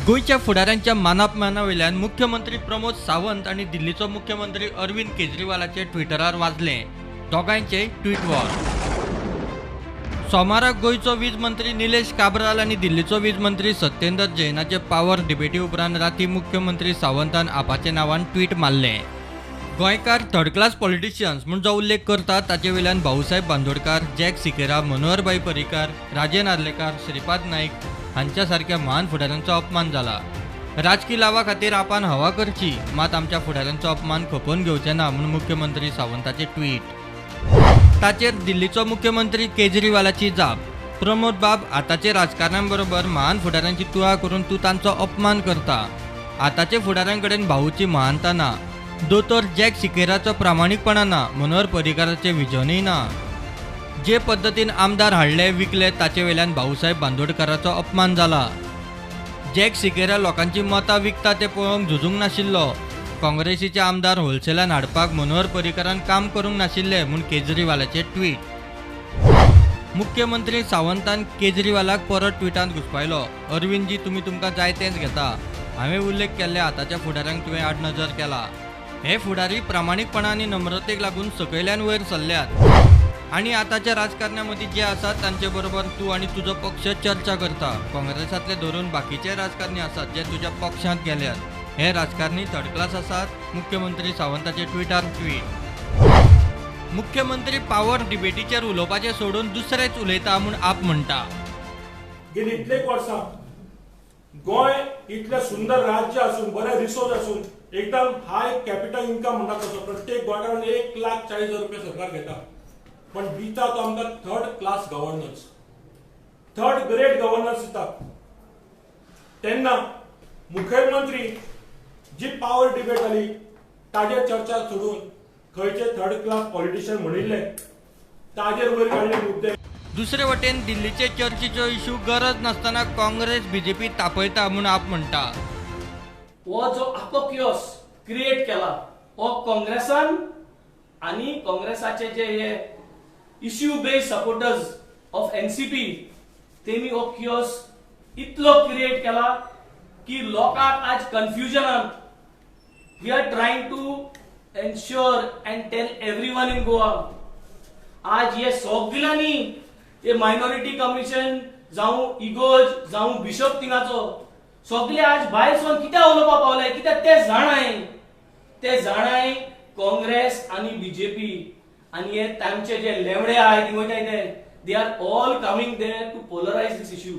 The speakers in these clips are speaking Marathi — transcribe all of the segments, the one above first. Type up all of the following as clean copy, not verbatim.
गोयच्या फुडाऱ्यांच्या मानापमानावेल्यान मुख्यमंत्री प्रमोद सावंत आणि दिल्लीचो मुख्यमंत्री अरविंद केजरीवालाचे ट्विटरार वाजले दोगांचे ट्वीट वॉर। सोमाराक गोयचो वीज मंत्री निलेश काब्राल आणि दिल्लीचो वीज मंत्री सत्येंद्र जैनाचे पावर डिबेटी उपरांत राती मुख्यमंत्री सावंतान आपाचे नावान ट्वीट मारले। गोंयकार थर्ड क्लास पॉलिटिशियन्स म्हूण जो उल्लेख करतात ताचे वेल्यान भाऊसाहेब बांदोडकार, जॅक सिकेरा, मनोहरभाई पर्रीकार, राजेन आर्लेकार, श्रीपाद नाईक हांच्या सारख्या महान फुडाऱ्यांचो अपमान जाला। राजकीय लावा खातीर आपण हवा करची, मात आमच्या फुडाऱ्यांचो अपमान खपोवन घेवचे ना म्हूण मुख्यमंत्री सावंताचे ट्वीट। ताचेर दिल्लीचो मुख्यमंत्री केजरीवालाची जाप। प्रमोद बाब आताचे राजकारण्यांबरोबर महान फुडाऱ्यांची तुळा करून तूं तांचो अपमान करता। आताचे फुडाऱ्यांकडेन भाऊची महानता ना, दोतोर जॅक सिकेराचो प्रामाणिकपणा ना, मनोहर पर्रीकाराचे विजनय ना। जे पद्धतीन आमदार हाडले विकले ताचे वेल्यान भाऊसाहेब बांदोडकाराचो अपमान जाला। जॅक सिकेरा लोकांची मतां विकता ते पळोवंक झुजूंक नाशिल्लो। काँग्रेसीचे आमदार होलसेलान हाडपाक मनोहर पर्रीकारान काम करूंक नाशिल्ले म्हूण केजरीवालाचे ट्वीट। मुख्यमंत्री सावंतान केजरीवालाक परत ट्विटांत घुसपायलो, अरविंदजी तुमकां जाय तेंच घेता। हांवें उल्लेख केल्ल्या आताच्या फुडाऱ्यांक तुवें आड नजर केला। हे फुडारी प्रामाणिकपणा आनी नम्रतेक लागून सकयल्यान वयर सरल्यात आनी आताच्या राजकारण्या मदीं जे आसात तांचे बरोबर तूं आनी तुजो पक्ष चर्चा करता। काँग्रेसांतले धरून बाकीचे राजकारणी आसात जे तुज्या पक्षांत गेल्यात। हे राजकारणी थर्ड क्लास आसात। मुख्यमंत्री सावंताचे ट्विटार ट्वीट। मुख्यमंत्री पावर डिबेटीचेर उलोवपाचें सोडून दुसरेच उलयता म्हूण आप म्हणटा। गेली इतलेक वर्सां गोंय इतलें सुंदर राज्य आसून बरे रिसोर्स आसून एकदम हाय कॅपिटल इन्कम म्हणटा तसो प्रत्येक गोंयकारान 1,40,000 रुपया सरकार घेता, पण दिता तो आमकां third class governance, third grade governance दिता। तेन्ना मुखेलमंत्री जी पावर डिबेट जाली ताजेर चर्चा सोडून खंयचे थर्ड क्लास पॉलिटिशियन म्हणिल्ले ताजेर वयर काडले मुद्दे। दुसरे वटेन दिल्लीचे चर्चेचो इश्यू गरज नासतना काँग्रेस बीजेपी तापयता म्हूण आप म्हणटा। वो जो अपोक्योस क्रिएट केला हो काँग्रेसान आणि काँग्रेसाचे जे हे issue based supporters of NCP तेमी हो कियोस इतलो क्रिएट केला की लोकांक आज कन्फ्युजनान we are trying to ensure and tell everyone in Goa आज हे सगळ्यांनी हे मायनॉरिटी कमिशन जावं इगोज जावं बिशप थिंगाचो सगळे आज भायर सोन कित्याक उलोवपाक पावले कित्याक ते जाणाय काँग्रेस आणि बीजेपी आणि हे तांचे जे लेवडे आहाय ते they are all coming there to polarize this issue.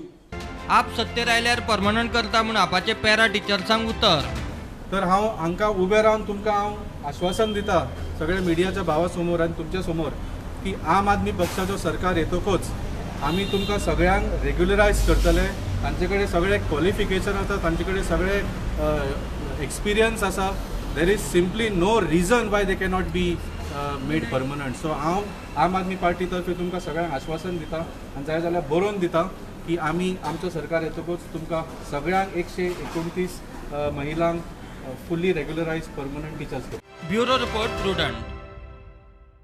आप सत्तेर आयल्यार परमनंट करता म्हूण आपाचे पॅरा टिचर्सांक उतर। तर हांव हांकां उबें रावन तुमकां हांव आश्वासन दिता सगळ्या मिडियाच्या भावा समोर आनी तुमच्या समोर की आम आदमी पक्षाचो सरकार येतकूच आमी तुमकां सगळ्यांक रेग्युलरायज करतले। तांचे कडेन सगळे क्वॉलिफिकेशन आसा, तांचे कडेन सगळे एक्सपिरियन्स आसा। There is simply no reason why they cannot be made permanent. So हांव आम आदमी पार्टी तर्फे तुमकां सगळ्यांक आश्वासन दिता आनी जाय जाल्यार बरोवन दिता की आमी आमचो सरकार येतकूच तुमकां सगळ्यांक 129 महिलांक फुल्ली रेग्युलरायज परमनंट टिचर्स करता। Bureau report prudent.